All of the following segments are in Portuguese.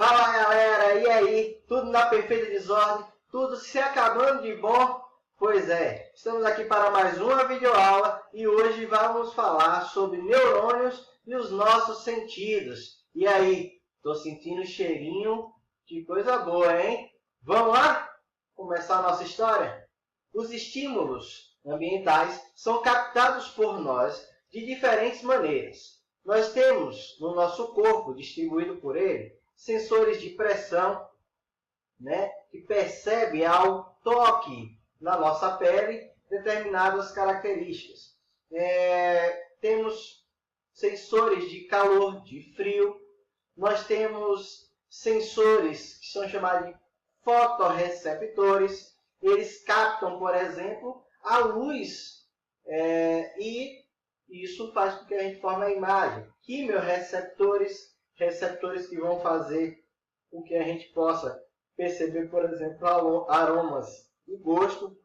Fala galera, e aí? Tudo na perfeita desordem? Tudo se acabando de bom? Pois é, estamos aqui para mais uma videoaula e hoje vamos falar sobre neurônios e os nossos sentidos. E aí, tô sentindo cheirinho de coisa boa, hein? Vamos lá? Começar a nossa história? Os estímulos ambientais são captados por nós de diferentes maneiras. Nós temos no nosso corpo, distribuído por ele, sensores de pressão, que percebem ao toque na nossa pele determinadas características. Temos sensores de calor, de frio. Nós temos sensores que são chamados de fotorreceptores. Eles captam, por exemplo, a luz e isso faz com que a gente forme a imagem. Quimiorreceptores, receptores que vão fazer com que a gente possa perceber, por exemplo, aromas e gosto.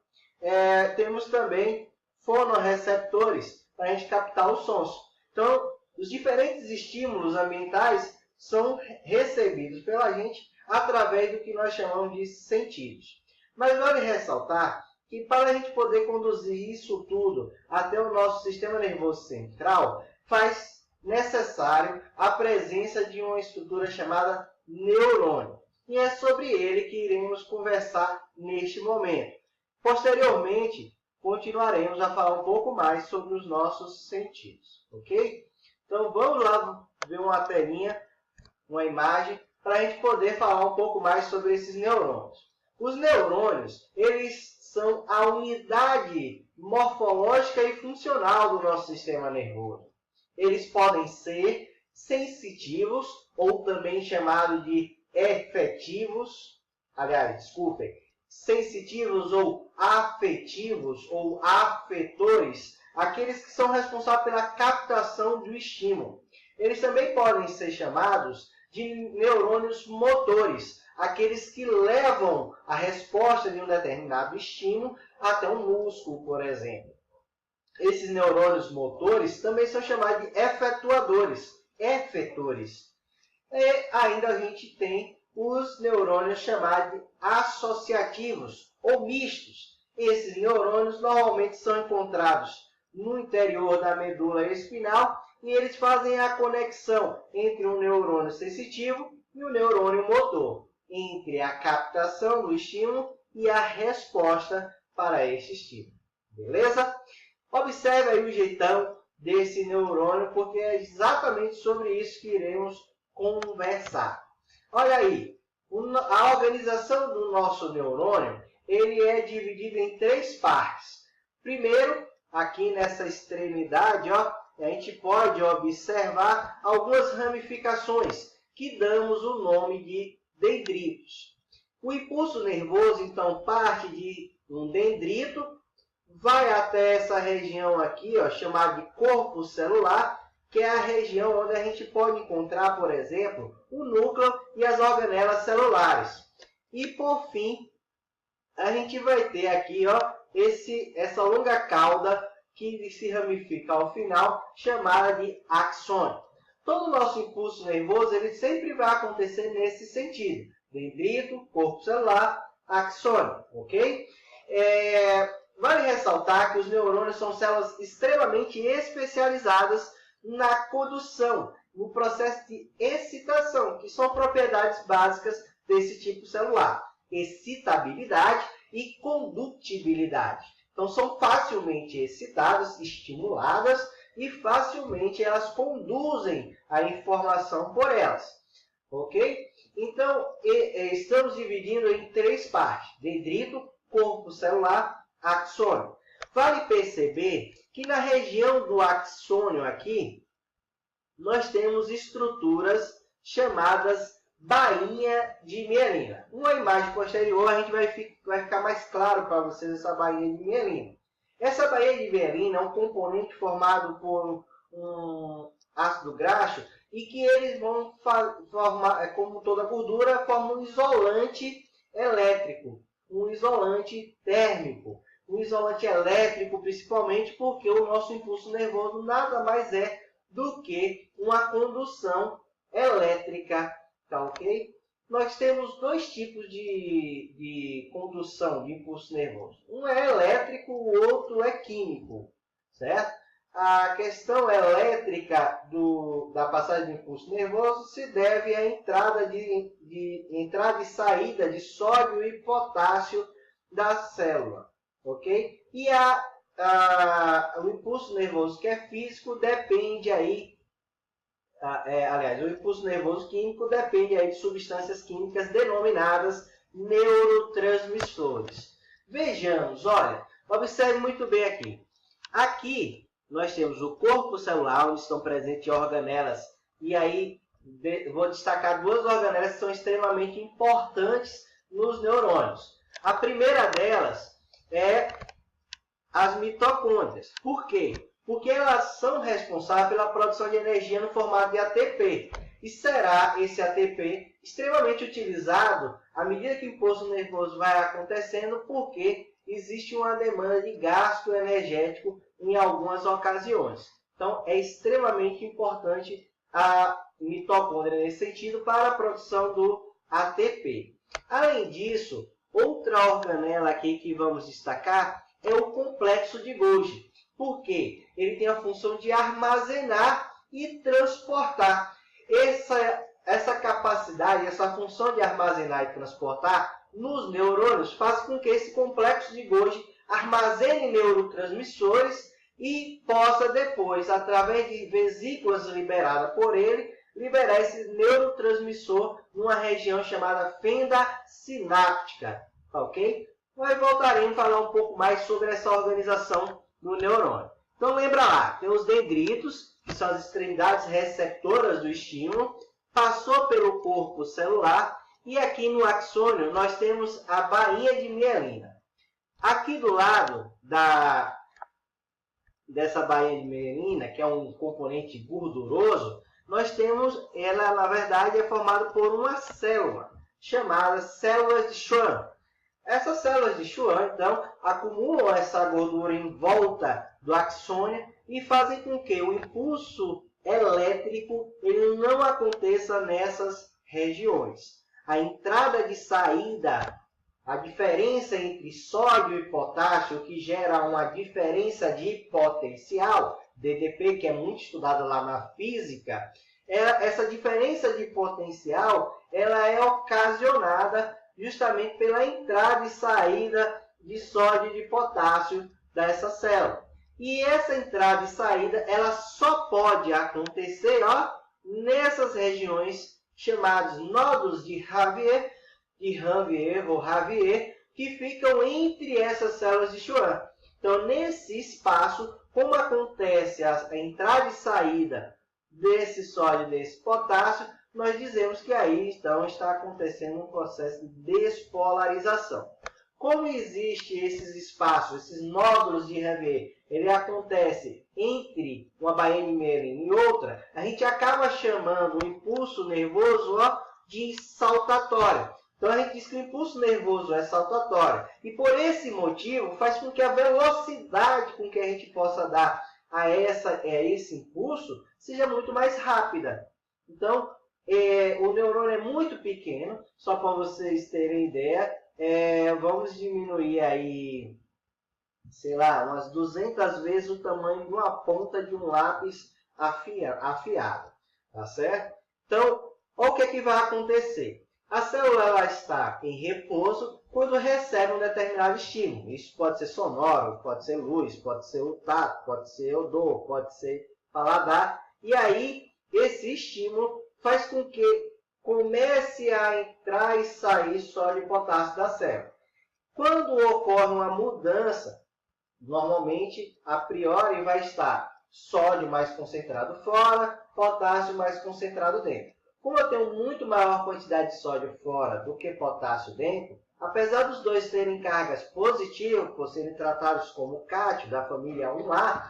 Temos também fonorreceptores para a gente captar os sons. Então, os diferentes estímulos ambientais são recebidos pela gente através do que nós chamamos de sentidos. Mas vale ressaltar que para a gente poder conduzir isso tudo até o nosso sistema nervoso central, faz necessário a presença de uma estrutura chamada neurônio. E é sobre ele que iremos conversar neste momento. Posteriormente, continuaremos a falar um pouco mais sobre os nossos sentidos, ok? Então vamos lá ver uma telinha, uma imagem, para a gente poder falar um pouco mais sobre esses neurônios. Os neurônios, eles são a unidade morfológica e funcional do nosso sistema nervoso. Eles podem ser sensitivos, ou também chamados de efetivos, sensitivos ou afetivos ou afetores, aqueles que são responsáveis pela captação do estímulo. Eles também podem ser chamados de neurônios motores, aqueles que levam a resposta de um determinado estímulo até um músculo, por exemplo. Esses neurônios motores também são chamados de efetores. E ainda a gente tem os neurônios chamados de associativos ou mistos. Esses neurônios normalmente são encontrados no interior da medula espinhal e eles fazem a conexão entre um neurônio sensitivo e o neurônio motor, entre a captação do estímulo e a resposta para esse estímulo. Beleza? Observe aí o jeitão desse neurônio, porque é exatamente sobre isso que iremos conversar. Olha aí, a organização do nosso neurônio, ele é dividido em três partes. Primeiro, aqui nessa extremidade, a gente pode observar algumas ramificações, que damos o nome de dendritos. O impulso nervoso, então, parte de um dendrito, vai até essa região aqui, chamada de corpo celular, que é a região onde a gente pode encontrar, por exemplo, o núcleo e as organelas celulares. E, por fim, a gente vai ter aqui essa longa cauda que se ramifica ao final, chamada de axônio. Todo o nosso impulso nervoso ele sempre vai acontecer nesse sentido. Dendrito, corpo celular, axônio, ok? Vale ressaltar que os neurônios são células extremamente especializadas na condução, no processo de excitação, que são propriedades básicas desse tipo celular. Excitabilidade e condutibilidade. Então, são facilmente excitadas, estimuladas, e facilmente elas conduzem a informação por elas. Ok? Então, estamos dividindo em três partes. Dendrito, corpo celular, axônio. Vale perceber que na região do axônio aqui, nós temos estruturas chamadas bainha de mielina. Uma imagem posterior, a gente vai ficar mais claro para vocês essa bainha de mielina. Essa bainha de mielina é um componente formado por um ácido graxo e que eles vão formar, como toda gordura, formam um isolante elétrico, um isolante térmico, um isolante elétrico, principalmente porque o nosso impulso nervoso nada mais é do que uma condução elétrica, tá ok? nós temos dois tipos de condução de impulso nervoso. Um é elétrico, o outro é químico, certo? A questão elétrica da passagem do impulso nervoso se deve à entrada entrada e saída de sódio e potássio da célula, ok? E o impulso nervoso que é físico depende aí, aliás, o impulso nervoso químico depende aí de substâncias químicas denominadas neurotransmissores. Vejamos, olha, observe muito bem aqui. Aqui nós temos o corpo celular, onde estão presentes organelas, e aí vou destacar duas organelas que são extremamente importantes nos neurônios. A primeira delas é as mitocôndrias. Por quê? Porque elas são responsáveis pela produção de energia no formato de ATP. E será esse ATP extremamente utilizado à medida que o impulso nervoso vai acontecendo, porque existe uma demanda de gasto energético em algumas ocasiões. Então, é extremamente importante a mitocôndria nesse sentido para a produção do ATP. Além disso, outra organela aqui que vamos destacar é o complexo de Golgi. Por quê? Ele tem a função de armazenar e transportar. Essa capacidade, essa função de armazenar e transportar nos neurônios faz com que esse complexo de Golgi armazene neurotransmissores e possa depois, através de vesículas liberadas por ele, liberar esse neurotransmissor numa região chamada fenda sináptica, ok? Nós voltaremos a falar um pouco mais sobre essa organização do neurônio. Então lembra lá, tem os dendritos, que são as extremidades receptoras do estímulo, passou pelo corpo celular e aqui no axônio nós temos a bainha de mielina. Aqui do lado dessa bainha de mielina, que é um componente gorduroso, nós temos, ela na verdade é formada por uma célula, chamada células de Schwann. Essas células de Schwann, então, acumulam essa gordura em volta do axônio e fazem com que o impulso elétrico ele não aconteça nessas regiões. A entrada de saída, a diferença entre sódio e potássio, que gera uma diferença de potencial, DDP, que é muito estudada lá na física, essa diferença de potencial ela é ocasionada justamente pela entrada e saída de sódio e de potássio dessa célula. E essa entrada e saída ela só pode acontecer nessas regiões chamadas nódulos de Ravier, que ficam entre essas células de Schwann. Então, nesse espaço, como acontece a entrada e saída desse sódio e desse potássio, nós dizemos que aí então está acontecendo um processo de despolarização. Como existem esses espaços, esses nódulos de Ravier, ele acontece entre uma bainha de mielina e outra, a gente acaba chamando o impulso nervoso de saltatório. Então a gente diz que o impulso nervoso é saltatório. E por esse motivo faz com que a velocidade com que a gente possa dar a esse impulso seja muito mais rápida. Então, o neurônio é muito pequeno, só para vocês terem ideia, vamos diminuir aí, sei lá, umas 200 vezes o tamanho de uma ponta de um lápis afiado, tá certo? Então, olha o que vai acontecer. A célula ela está em repouso quando recebe um determinado estímulo. Isso pode ser sonoro, pode ser luz, pode ser o tato, pode ser odor, pode ser paladar. E aí, esse estímulo faz com que comece a entrar e sair sódio e potássio da célula. Quando ocorre uma mudança, normalmente, a priori, vai estar sódio mais concentrado fora, potássio mais concentrado dentro. Como eu tenho muito maior quantidade de sódio fora do que potássio dentro, apesar dos dois terem cargas positivas, por serem tratados como cátion da família 1A,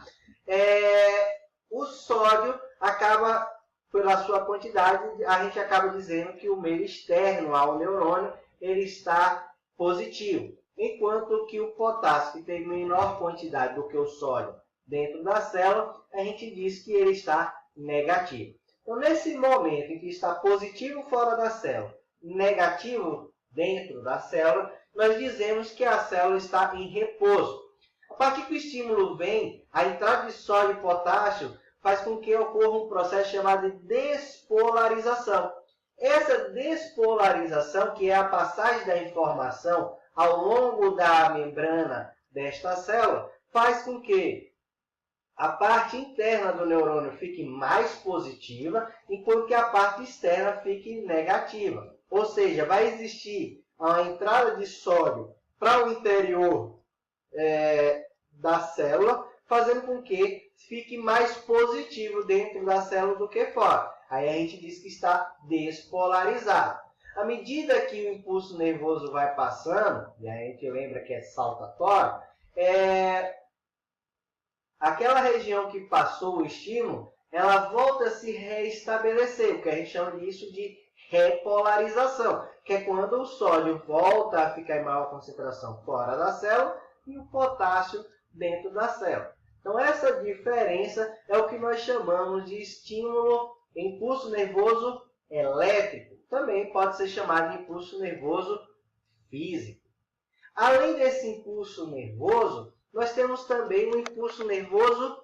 o sódio acaba, pela sua quantidade, a gente acaba dizendo que o meio externo ao neurônio ele está positivo, enquanto que o potássio, que tem menor quantidade do que o sódio dentro da célula, a gente diz que ele está negativo. Então, nesse momento em que está positivo fora da célula, negativo dentro da célula, nós dizemos que a célula está em repouso. A partir que o estímulo vem, a entrada de sódio e potássio faz com que ocorra um processo chamado de despolarização. Essa despolarização, que é a passagem da informação ao longo da membrana desta célula, faz com que a parte interna do neurônio fique mais positiva, enquanto que a parte externa fique negativa. Ou seja, vai existir a entrada de sódio para o interior da célula, fazendo com que fique mais positivo dentro da célula do que fora. Aí a gente diz que está despolarizado. À medida que o impulso nervoso vai passando, e a gente lembra que é saltatório, aquela região que passou o estímulo, ela volta a se reestabelecer, o que a gente chama disso de repolarização, que é quando o sódio volta a ficar em maior concentração fora da célula e o potássio dentro da célula. Então, essa diferença é o que nós chamamos de impulso nervoso elétrico. Também pode ser chamado de impulso nervoso físico. Além desse impulso nervoso, nós temos também um impulso nervoso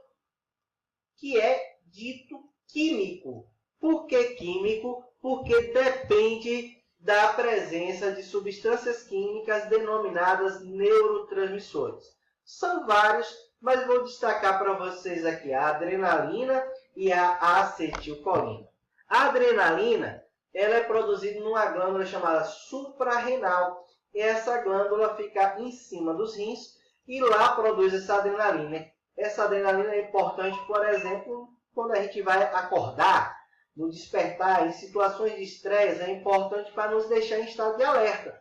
que é dito químico. Por que químico? Porque depende da presença de substâncias químicas denominadas neurotransmissores. São vários, mas vou destacar para vocês aqui a adrenalina e a acetilcolina. A adrenalina ela é produzida numa glândula chamada suprarrenal. E essa glândula fica em cima dos rins e lá produz essa adrenalina. Essa adrenalina é importante, por exemplo, quando a gente vai acordar, no despertar, em situações de estresse, é importante para nos deixar em estado de alerta.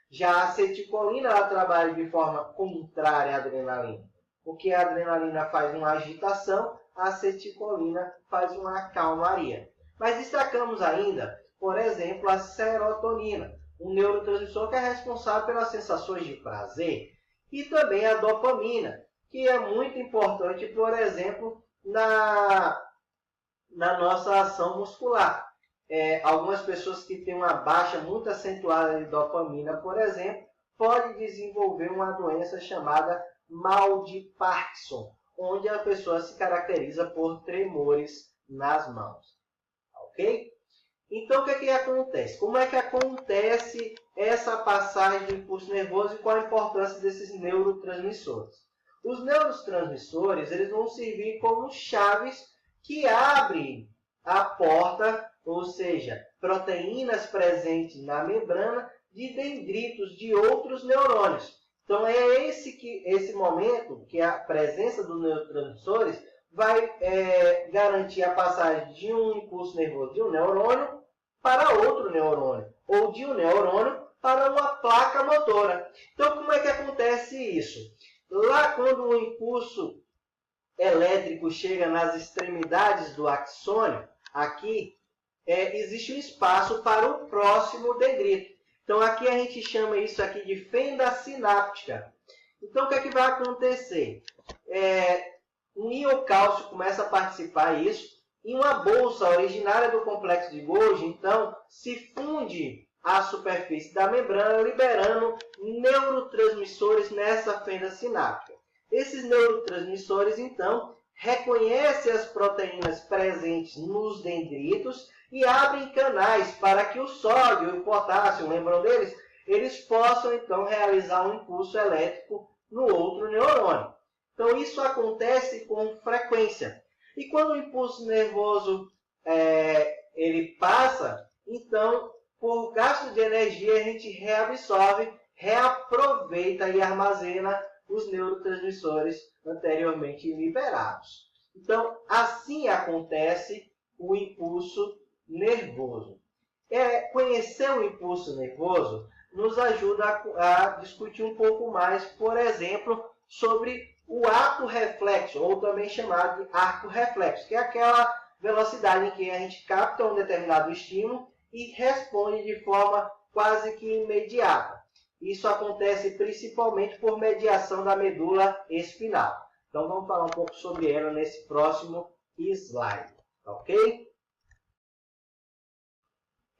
Já a acetilcolina ela trabalha de forma contrária à adrenalina. Porque a adrenalina faz uma agitação, a acetilcolina faz uma calmaria. Mas destacamos ainda, por exemplo, a serotonina, um neurotransmissor que é responsável pelas sensações de prazer, e também a dopamina, que é muito importante, por exemplo, na nossa ação muscular. Algumas pessoas que têm uma baixa muito acentuada de dopamina, por exemplo, podem desenvolver uma doença chamada mal de Parkinson, onde a pessoa se caracteriza por tremores nas mãos. Ok? Então, o que é que acontece? Como é que acontece essa passagem do impulso nervoso e qual a importância desses neurotransmissores? Os neurotransmissores eles vão servir como chaves que abrem a porta, ou seja, proteínas presentes na membrana de dendritos de outros neurônios. Então, é esse momento que a presença dos neurotransmissores vai garantir a passagem de um impulso nervoso de um neurônio para outro neurônio, ou de um neurônio para uma placa motora. Então, como é que acontece isso? Lá, quando o impulso elétrico chega nas extremidades do axônio, aqui existe um espaço para o próximo dendrito. Então, aqui a gente chama isso aqui de fenda sináptica. Então, o que é que vai acontecer? Um íon cálcio começa a participar disso, e uma bolsa originária do complexo de Golgi, então, se funde à superfície da membrana, liberando neurotransmissores nessa fenda sináptica. Esses neurotransmissores, então, reconhecem as proteínas presentes nos dendritos e abrem canais para que o sódio e o potássio, lembram deles? Eles possam, então, realizar um impulso elétrico no outro neurônio. Então, isso acontece com frequência. E quando o impulso nervoso ele passa, então, por gasto de energia, a gente reabsorve, reaproveita e armazena os neurotransmissores anteriormente liberados. Então, assim acontece o impulso nervoso. Conhecer o impulso nervoso nos ajuda a discutir um pouco mais, por exemplo, sobre o ato reflexo, ou também chamado de arco reflexo, que é aquela velocidade em que a gente capta um determinado estímulo e responde de forma quase que imediata. Isso acontece principalmente por mediação da medula espinal. Então, vamos falar um pouco sobre ela nesse próximo slide. Ok?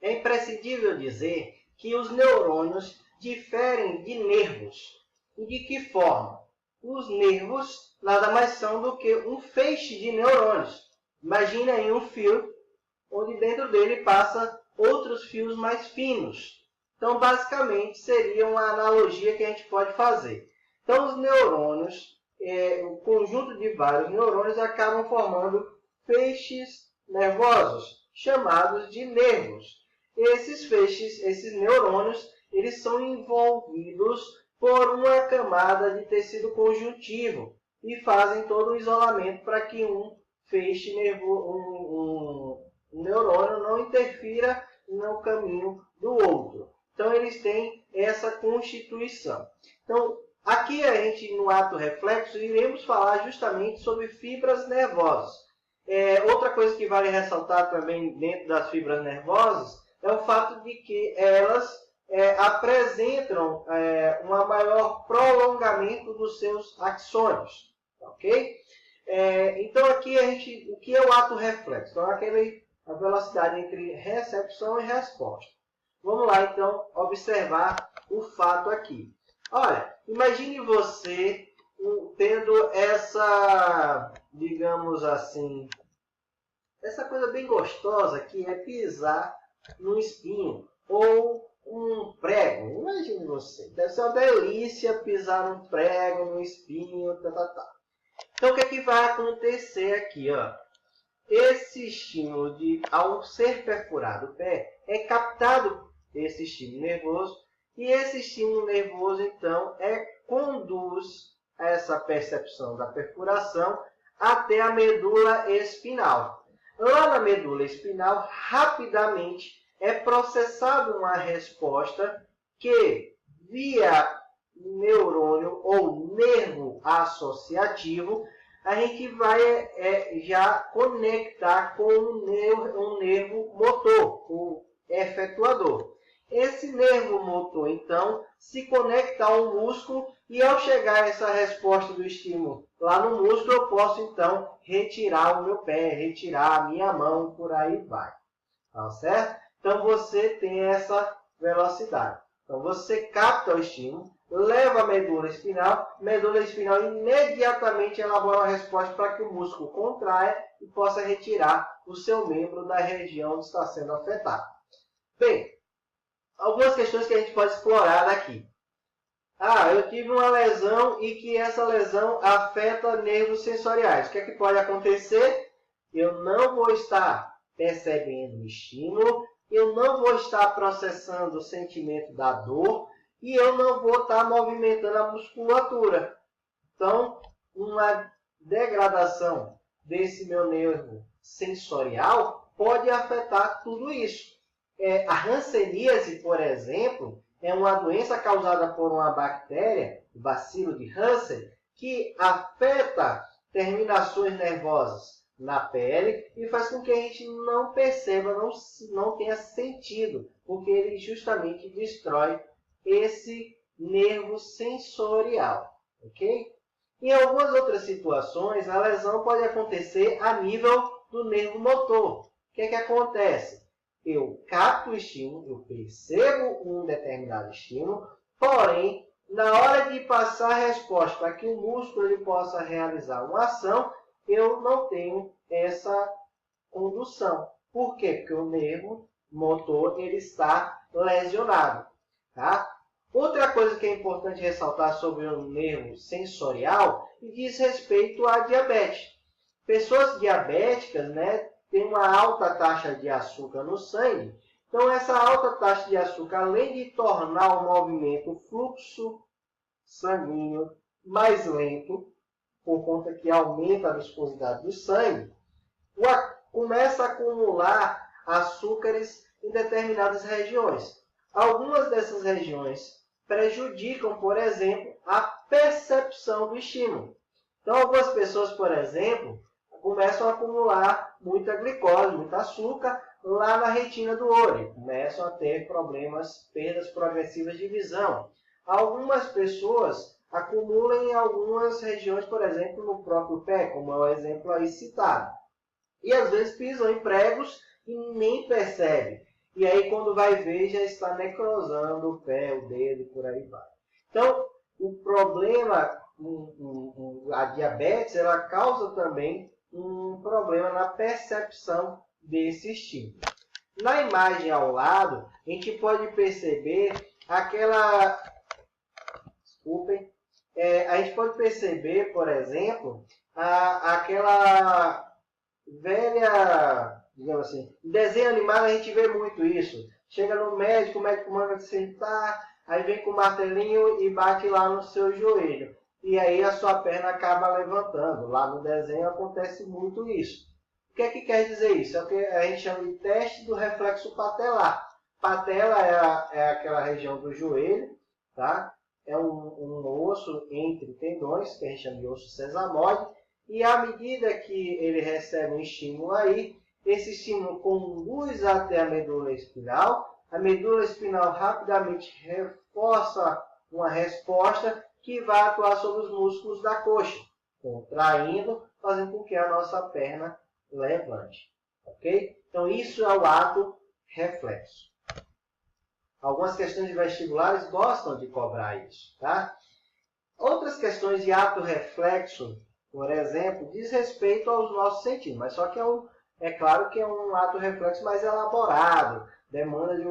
é imprescindível dizer que os neurônios diferem de nervos. E de que forma? Os nervos nada mais são do que um feixe de neurônios. Imagine aí um fio, onde dentro dele passa outros fios mais finos. Então, basicamente, seria uma analogia que a gente pode fazer. Então, os neurônios, o conjunto de vários neurônios, acabam formando feixes nervosos, chamados de nervos. Esses feixes, esses neurônios, eles são envolvidos por uma camada de tecido conjuntivo e fazem todo o isolamento para que um feixe nervoso, um neurônio não interfira no caminho do outro. Então, eles têm essa constituição. Então, aqui a gente, no ato reflexo, iremos falar justamente sobre fibras nervosas. Outra coisa que vale ressaltar também dentro das fibras nervosas é o fato de que elas apresentam um maior prolongamento dos seus axônios. Ok? Então, aqui o que é o ato reflexo? Então, a velocidade entre recepção e resposta. Vamos lá, então, observar o fato aqui. Olha, imagine você tendo essa, digamos assim, essa coisa bem gostosa que é pisar num espinho ou um prego. Imagine você, deve ser uma delícia pisar num prego, num espinho, Então, o que é que vai acontecer aqui? Ó? Esse estímulo ao ser perfurado o pé é captado esse estímulo nervoso e esse estímulo nervoso, então, conduz essa percepção da perfuração até a medula espinhal. Lá na medula espinal, rapidamente é processada uma resposta que, via neurônio ou nervo associativo, a gente vai já conectar com um nervo motor, o efetuador. Esse nervo motor, então, se conecta ao músculo e, ao chegar essa resposta do estímulo lá no músculo, eu posso, então, retirar o meu pé, retirar a minha mão, por aí vai. Tá certo? Então, você tem essa velocidade. Então, você capta o estímulo, leva a medula espinal imediatamente elabora uma resposta para que o músculo contraia e possa retirar o seu membro da região onde está sendo afetado. Bem, algumas questões que a gente pode explorar daqui. Eu tive uma lesão e que essa lesão afeta nervos sensoriais. O que é que pode acontecer? Eu não vou estar percebendo o estímulo, eu não vou estar processando o sentimento da dor e eu não vou estar movimentando a musculatura. Então, uma degradação desse meu nervo sensorial pode afetar tudo isso. A hanseníase, por exemplo, é uma doença causada por uma bactéria, o bacilo de Hansen, que afeta terminações nervosas na pele e faz com que a gente não perceba, não tenha sentido, porque ele justamente destrói esse nervo sensorial. Ok? Em algumas outras situações, a lesão pode acontecer a nível do nervo motor. O que é que acontece? Eu capto o estímulo, eu percebo um determinado estímulo, porém, na hora de passar a resposta para que o músculo ele possa realizar uma ação, eu não tenho essa condução. Por quê? Porque o nervo motor ele está lesionado. Tá? Outra coisa que é importante ressaltar sobre o nervo sensorial diz respeito à diabetes. Pessoas diabéticas, têm uma alta taxa de açúcar no sangue. Então, essa alta taxa de açúcar, além de tornar o movimento, o fluxo sanguíneo mais lento, por conta que aumenta a viscosidade do sangue, começa a acumular açúcares em determinadas regiões. Algumas dessas regiões prejudicam, por exemplo, a percepção do estímulo. Então, algumas pessoas, por exemplo, começam a acumular muita glicose, muito açúcar, lá na retina do olho. Começam a ter problemas, perdas progressivas de visão. Algumas pessoas acumulam em algumas regiões, por exemplo, no próprio pé, como é o exemplo aí citado. E às vezes pisam em pregos e nem percebem. e aí quando vai ver já está necrosando o pé, o dedo e por aí vai. Então, o problema, a diabetes, ela causa também um problema na percepção desse estímulo. Na imagem ao lado, a gente pode perceber aquela... Desculpem. A gente pode perceber, por exemplo, aquela velha, digamos assim, em desenho animado a gente vê muito isso. Chega no médico, o médico manda sentar, aí vem com o martelinho e bate lá no seu joelho. E aí a sua perna acaba levantando. Lá no desenho acontece muito isso. O que é que quer dizer isso? É o que a gente chama de teste do reflexo patelar. Patela é aquela região do joelho, tá? É um osso entre tendões, que a gente chama de osso sesamoide, e à medida que ele recebe um estímulo aí, esse estímulo conduz até a medula espinhal rapidamente reforça uma resposta que vai atuar sobre os músculos da coxa, contraindo, fazendo com que a nossa perna levante. Ok? Então, isso é o ato reflexo. Algumas questões de vestibulares gostam de cobrar isso, tá? Outras questões de ato reflexo, por exemplo, diz respeito aos nossos sentidos, mas só que é claro que é um ato reflexo mais elaborado, demanda de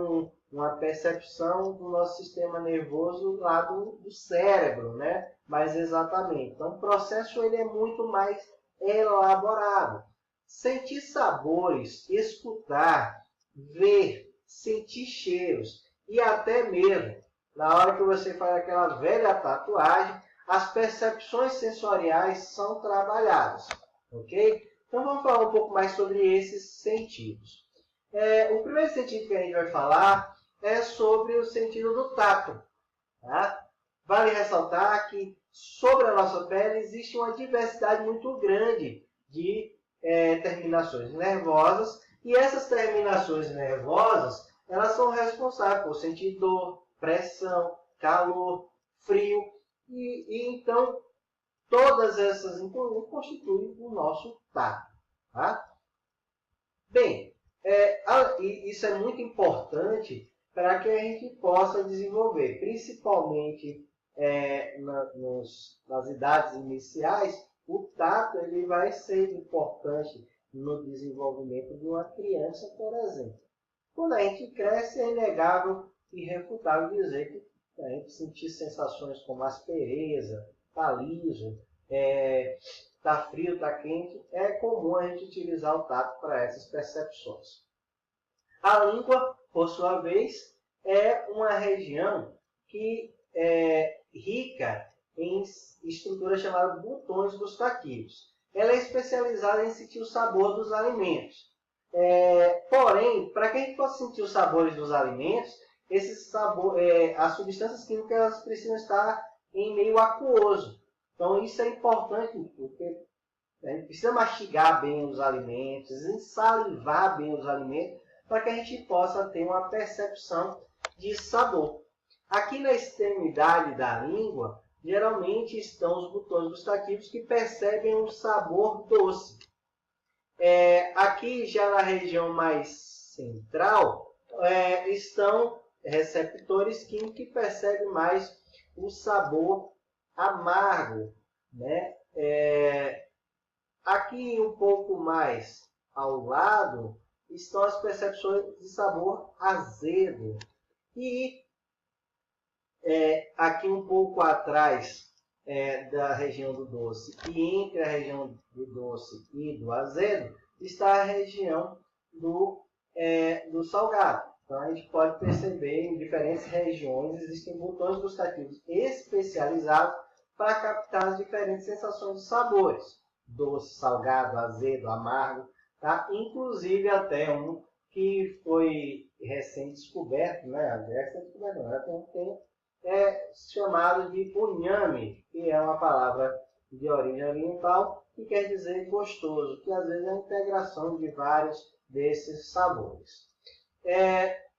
uma percepção do nosso sistema nervoso lá do cérebro, né? Mais exatamente. Então, o processo ele é muito mais elaborado. Sentir sabores, escutar, ver, sentir cheiros, e até mesmo, na hora que você faz aquela velha tatuagem, as percepções sensoriais são trabalhadas, ok? Então vamos falar um pouco mais sobre esses sentidos. O primeiro sentido que a gente vai falar é sobre o sentido do tato. Tá? Vale ressaltar que sobre a nossa pele existe uma diversidade muito grande de terminações nervosas, e essas terminações nervosas elas são responsáveis por sentir dor, pressão, calor, frio, e então todas essas constituem o nosso tato. Tá? Bem, isso é muito importante para que a gente possa desenvolver, principalmente nas idades iniciais, o tato ele vai ser importante no desenvolvimento de uma criança, por exemplo. Quando a gente cresce, é inegável e irrefutável dizer que a gente sentir sensações como aspereza, tá liso, tá frio, tá quente, é comum a gente utilizar o tato para essas percepções. A língua, por sua vez, é uma região que é rica em estrutura chamada botões gustativos. Ela é especializada em sentir o sabor dos alimentos. Porém, para que a gente possa sentir os sabores dos alimentos, as substâncias químicas elas precisam estar em meio aquoso. Então, isso é importante, porque a gente precisa mastigar bem os alimentos, salivar bem os alimentos, para que a gente possa ter uma percepção de sabor. Aqui na extremidade da língua, geralmente estão os botões gustativos que percebem o sabor doce. Aqui já na região mais central estão receptores químicos que percebem mais o sabor amargo, né? Aqui um pouco mais ao lado estão as percepções de sabor azedo. E aqui um pouco atrás da região do doce e entre a região do doce e do azedo está a região do salgado. Então a gente pode perceber em diferentes regiões existem botões gustativos especializados para captar as diferentes sensações de sabores. Doce, salgado, azedo, amargo, tá? Inclusive até um que foi recém descoberto, né? Chamado de unhame, que é uma palavra de origem oriental que quer dizer gostoso, que às vezes é a integração de vários desses sabores.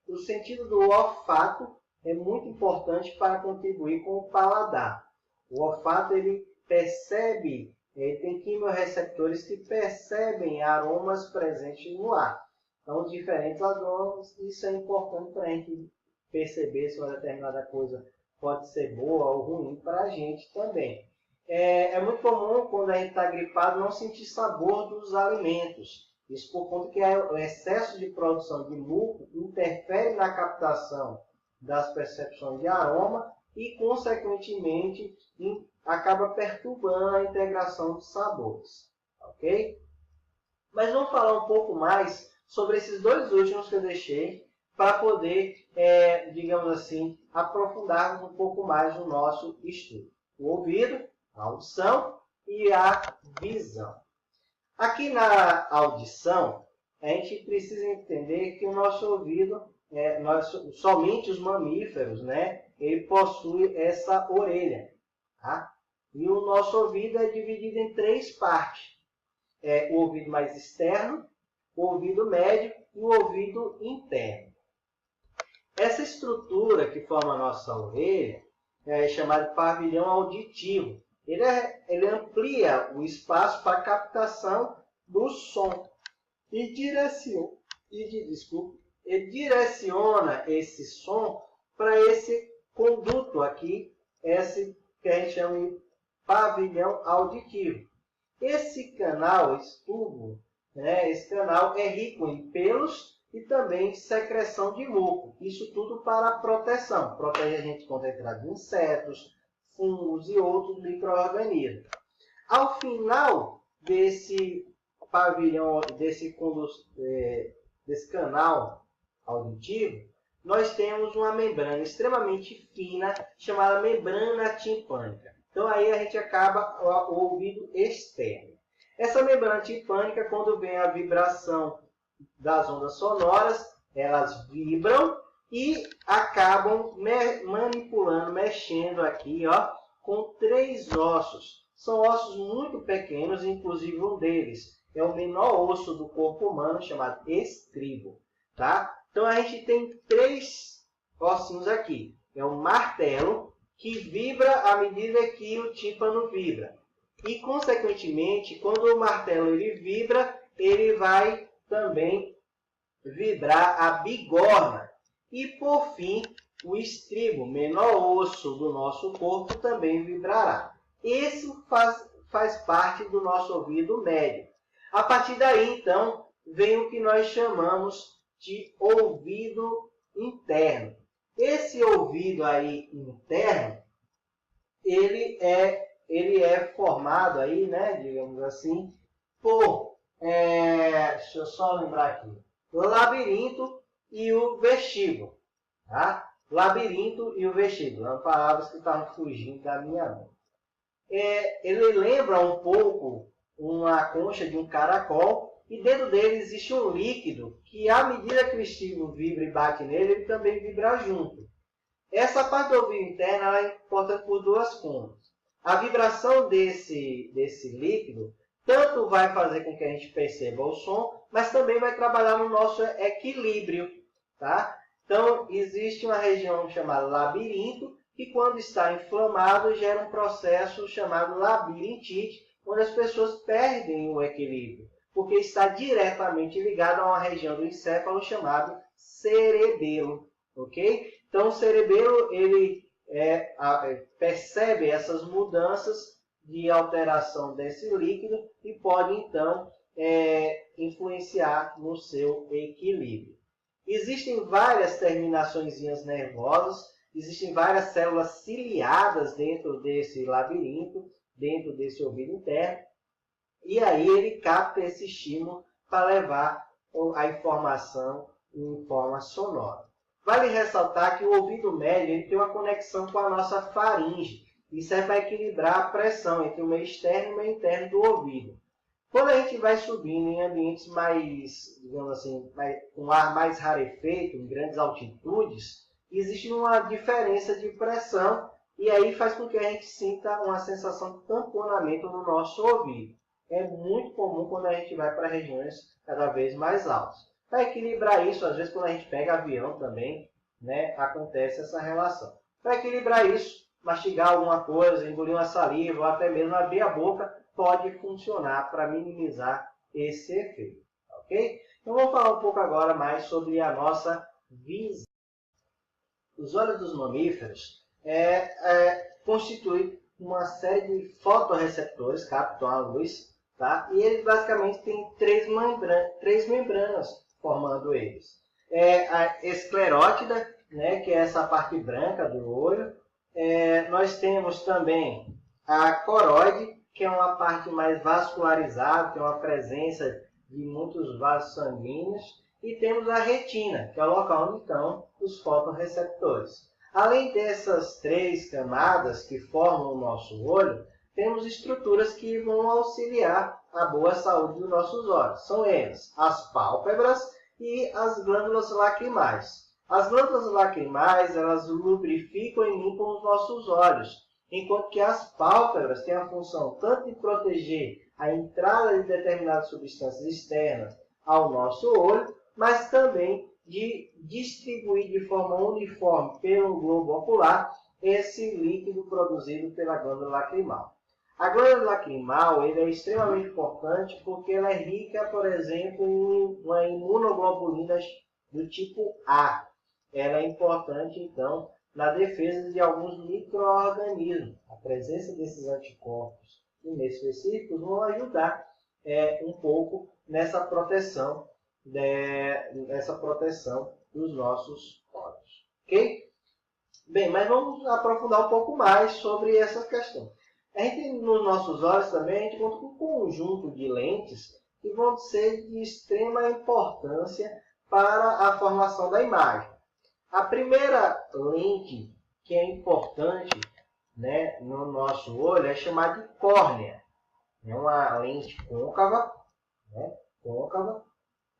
O sentido do olfato é muito importante para contribuir com o paladar. O olfato ele percebe, tem quimioreceptores que percebem aromas presentes no ar. Então, os diferentes agrônomos, isso é importante para a gente perceber se uma determinada coisa pode ser boa ou ruim para a gente também. É muito comum, quando a gente está gripado, não sentir sabor dos alimentos. Isso por conta que o excesso de produção de muco interfere na captação das percepções de aroma e, consequentemente, acaba perturbando a integração dos sabores. Ok? Mas vamos falar um pouco mais sobre esses dois últimos que eu deixei para poder, digamos assim, aprofundarmos um pouco mais no nosso estudo. O ouvido, a audição e a visão. Aqui na audição, a gente precisa entender que o nosso ouvido, somente os mamíferos, né, ele possui essa orelha. Tá? E o nosso ouvido é dividido em 3 partes. O ouvido mais externo, o ouvido médio e o ouvido interno. Essa estrutura que forma a nossa orelha é chamada de pavilhão auditivo. Ele amplia o espaço para a captação do som e direciona esse som para esse conduto aqui, esse que a gente chama de pavilhão auditivo. Esse canal, esse tubo, esse canal é rico em pelos e também secreção de muco. Isso tudo para proteção. Protege a gente contra a entrada de insetos, fungos e outros micro-organismos. Ao final desse pavilhão, desse canal auditivo, nós temos uma membrana extremamente fina, chamada membrana timpânica. Então, aí a gente acaba o ouvido externo. Essa membrana timpânica, quando vem a vibração das ondas sonoras, elas vibram e acabam manipulando, mexendo aqui, ó, com 3 ossos. São ossos muito pequenos, inclusive um deles é o menor osso do corpo humano, chamado estribo. Tá? Então, a gente tem 3 ossinhos aqui. É o martelo, que vibra à medida que o tímpano vibra. E, consequentemente, quando o martelo ele vibra, ele vai também vibrar a bigorna. E, por fim, o estribo, menor osso do nosso corpo, também vibrará. Esse faz parte do nosso ouvido médio. A partir daí, então, vem o que nós chamamos de ouvido interno. Esse ouvido aí interno, ele é formado aí, né, digamos assim, por, deixa eu só lembrar aqui, o labirinto e o vestíbulo. Tá? Labirinto e o vestíbulo, são palavras que estavam fugindo da minha mão. Ele lembra um pouco uma concha de um caracol, e dentro dele existe um líquido que, à medida que o estímulo vibra e bate nele, ele também vibra junto. Essa parte do ouvido interno ela é importante por 2 contas. A vibração desse líquido tanto vai fazer com que a gente perceba o som, mas também vai trabalhar no nosso equilíbrio. Tá? Então, existe uma região chamada labirinto, que quando está inflamado gera um processo chamado labirintite, onde as pessoas perdem o equilíbrio, porque está diretamente ligado a uma região do encéfalo chamado cerebelo, ok? Então, o cerebelo ele percebe essas mudanças de alteração desse líquido e pode, então, influenciar no seu equilíbrio. Existem várias terminações nervosas, existem várias células ciliadas dentro desse labirinto, dentro desse ouvido interno, e aí ele capta esse estímulo para levar a informação em forma sonora. Vale ressaltar que o ouvido médio ele tem uma conexão com a nossa faringe. Isso é para equilibrar a pressão entre o meio externo e o meio interno do ouvido. Quando a gente vai subindo em ambientes mais, digamos assim, com ar mais rarefeito, em grandes altitudes, existe uma diferença de pressão e aí faz com que a gente sinta uma sensação de tamponamento no nosso ouvido. É muito comum quando a gente vai para regiões cada vez mais altas. Para equilibrar isso, às vezes quando a gente pega avião também, né, acontece essa relação. Para equilibrar isso, mastigar alguma coisa, engolir uma saliva ou até mesmo abrir a boca pode funcionar para minimizar esse efeito. Ok? Então vamos falar um pouco agora mais sobre a nossa visão. Os olhos dos mamíferos constituem uma série de fotorreceptores, captam a luz, tá? E eles basicamente têm três membranas formando eles. A esclerótida, né, que é essa parte branca do olho. Nós temos também a coroide, que é uma parte mais vascularizada, tem uma presença de muitos vasos sanguíneos. E temos a retina, que é o local onde estão os fotorreceptores. Além dessas três camadas que formam o nosso olho, temos estruturas que vão auxiliar a boa saúde dos nossos olhos. São elas as pálpebras e as glândulas lacrimais. As glândulas lacrimais, elas lubrificam e limpam os nossos olhos, enquanto que as pálpebras têm a função tanto de proteger a entrada de determinadas substâncias externas ao nosso olho, mas também de distribuir de forma uniforme pelo globo ocular esse líquido produzido pela glândula lacrimal. A glândula lacrimal é extremamente importante porque ela é rica, por exemplo, em uma imunoglobulina do tipo A. Ela é importante, então, na defesa de alguns micro-organismos. A presença desses anticorpos inespecíficos vão ajudar um pouco nessa proteção dos nossos olhos. Ok? Bem, mas vamos aprofundar um pouco mais sobre essa questão. A gente, nos nossos olhos também, a gente conta com um conjunto de lentes que vão ser de extrema importância para a formação da imagem. A primeira lente que é importante, né, no nosso olho é chamada de córnea. É uma lente côncava, né,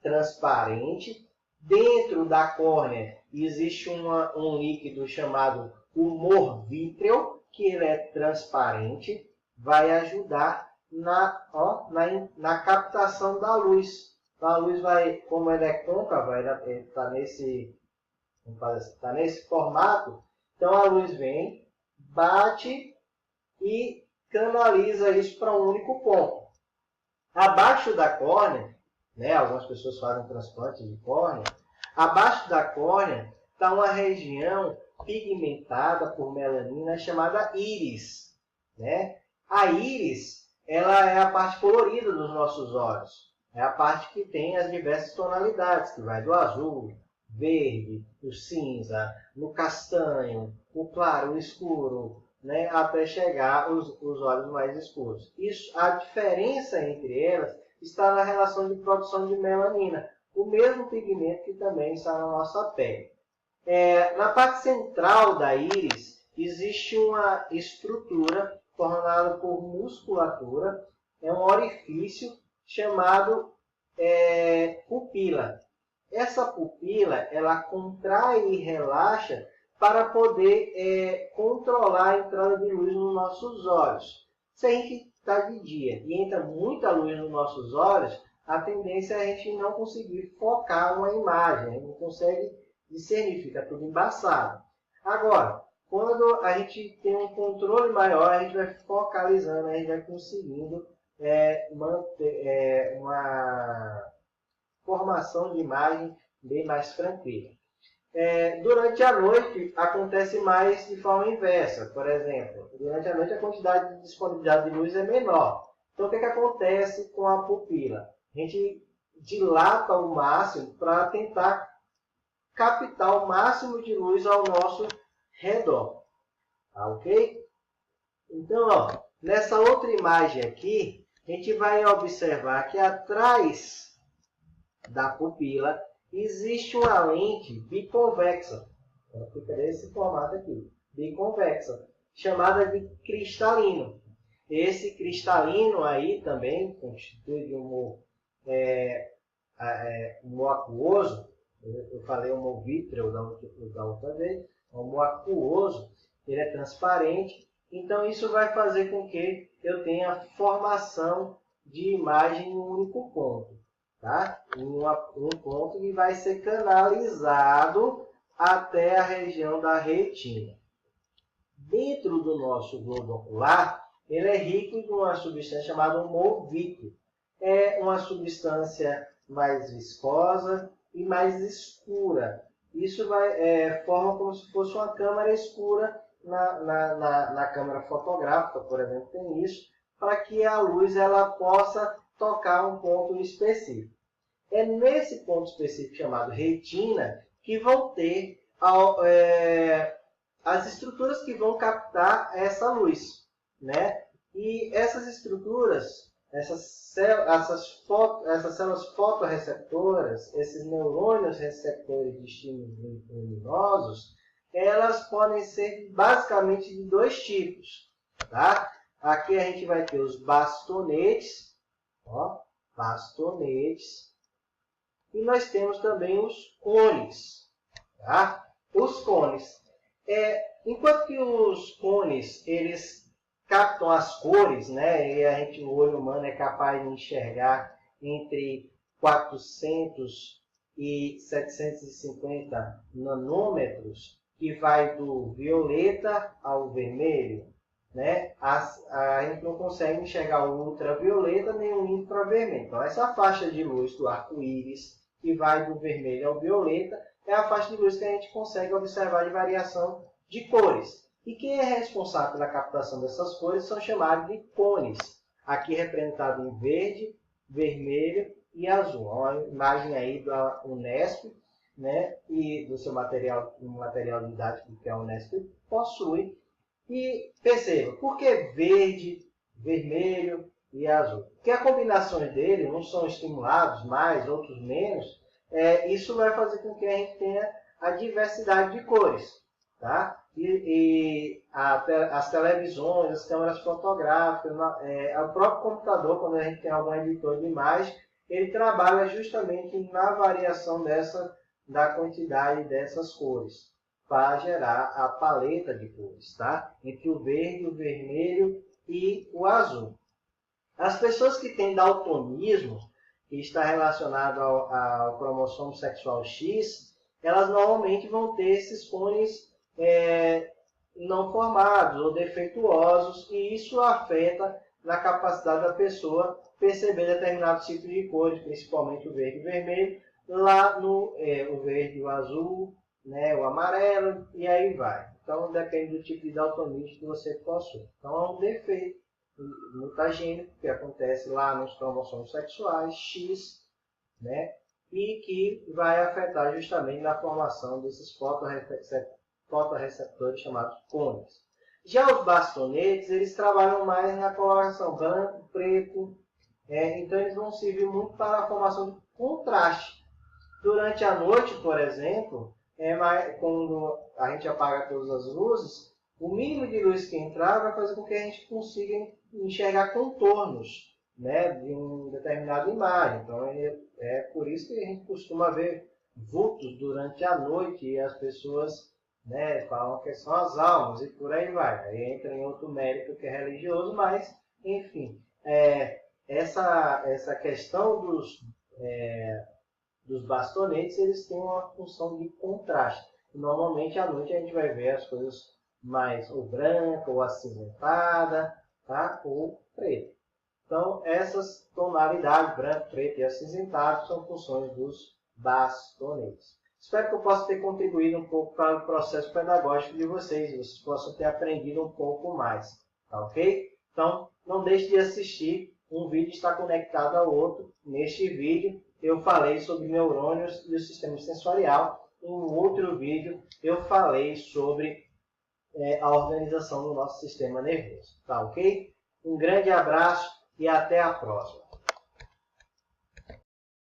transparente. Dentro da córnea existe um líquido chamado humor vítreo, que ele é transparente, vai ajudar na captação da luz. Então, a luz vai, como ela é côncava, ela está nesse formato, então a luz vem, bate e canaliza isso para um único ponto. Abaixo da córnea, né, algumas pessoas fazem transplante de córnea, abaixo da córnea está uma região pigmentada por melanina chamada íris. Né? A íris, ela é a parte colorida dos nossos olhos. É a parte que tem as diversas tonalidades, que vai do azul, verde, do cinza, no castanho, o claro, o escuro, né? Até chegar os olhos mais escuros. A diferença entre elas está na relação de produção de melanina, o mesmo pigmento que também está na nossa pele. Na parte central da íris existe uma estrutura formada por musculatura, é um orifício chamado pupila. Essa pupila ela contrai e relaxa para poder controlar a entrada de luz nos nossos olhos. Se a gente está de dia e entra muita luz nos nossos olhos, a tendência é a gente não conseguir focar uma imagem, a gente não consegue discernir, fica tudo embaçado. Agora, quando a gente tem um controle maior, a gente vai focalizando, a gente vai conseguindo manter uma formação de imagem bem mais tranquila. Durante a noite acontece mais de forma inversa. Por exemplo, durante a noite a quantidade de disponibilidade de luz é menor. Então o que acontece com a pupila? A gente dilata ao máximo para tentar captar o máximo de luz ao nosso redor. Tá, ok? Então, nessa outra imagem aqui, a gente vai observar que atrás da pupila existe uma lente biconvexa. Ela fica desse formato aqui, biconvexa, chamada de cristalino. Esse cristalino aí também constitui de humor aquoso. Eu falei humor vítreo da outra vez. O humor aquoso, ele é transparente. Então isso vai fazer com que eu tenha formação de imagem em um único ponto. Tá? Um ponto que vai ser canalizado até a região da retina. Dentro do nosso globo ocular, ele é rico de uma substância chamada humor vítreo. É uma substância mais viscosa e mais escura. Isso forma como se fosse uma câmara escura na câmera fotográfica, por exemplo, tem isso, para que a luz ela possa tocar um ponto específico. É nesse ponto específico chamado retina que vão ter as estruturas que vão captar essa luz, né? E essas estruturas, essas células fotorreceptoras, esses neurônios receptores de estímulos luminosos, elas podem ser basicamente de dois tipos, tá? Aqui a gente vai ter os bastonetes, ó, bastonetes, e nós temos também os cones, tá? Os cones, enquanto que os cones, eles captam as cores, né? E o olho humano é capaz de enxergar entre 400 e 750 nanômetros, que vai do violeta ao vermelho, né? A gente não consegue enxergar o ultravioleta nem o infravermelho. Então, essa faixa de luz do arco-íris, que vai do vermelho ao violeta, é a faixa de luz que a gente consegue observar de variação de cores. E quem é responsável pela captação dessas cores são chamados de cones. Aqui representado em verde, vermelho e azul. Uma imagem aí da Unesp, né? E do seu material didático que a Unesp possui. E perceba, por que verde, vermelho e azul? Porque as combinações dele, uns são estimulados mais, outros menos. Isso vai fazer com que a gente tenha a diversidade de cores, tá? As televisões, as câmeras fotográficas, o próprio computador, quando a gente tem algum editor de imagem, ele trabalha justamente na variação da quantidade dessas cores, para gerar a paleta de cores, tá? Entre o verde, o vermelho e o azul. As pessoas que têm daltonismo, que está relacionado ao cromossomo sexual X, elas normalmente vão ter esses cones não formados ou defeituosos, e isso afeta na capacidade da pessoa perceber determinados tipos de cores, principalmente o verde e o vermelho, lá no o verde e o azul, né, o amarelo, e aí vai. Então, depende do tipo de daltonismo que você possui. Então, é um defeito mutagênico que acontece lá nos cromossomos sexuais, X, né, e que vai afetar justamente na formação desses fotorreceptores chamados cones. Já os bastonetes, eles trabalham mais na coloração branco, preto, então eles vão servir muito para a formação de contraste. Durante a noite, por exemplo, quando a gente apaga todas as luzes, o mínimo de luz que entrar vai fazer com que a gente consiga enxergar contornos, né, de uma determinada imagem. Então, é por isso que a gente costuma ver vultos durante a noite e as pessoas, né, falam que são as almas e por aí vai. Aí entra em outro mérito que é religioso, mas, enfim, essa questão dos bastonetes, eles têm uma função de contraste. Normalmente à noite a gente vai ver as coisas mais ou branca, ou acinzentada, tá? Ou preta. Então essas tonalidades, branco, preto e acinzentado, são funções dos bastonetes. Espero que eu possa ter contribuído um pouco para o processo pedagógico de vocês, vocês possam ter aprendido um pouco mais, tá ok? Então não deixe de assistir, um vídeo está conectado ao outro. Neste vídeo eu falei sobre neurônios e o sistema sensorial. Em um outro vídeo eu falei sobre a organização do nosso sistema nervoso. Tá ok? Um grande abraço e até a próxima.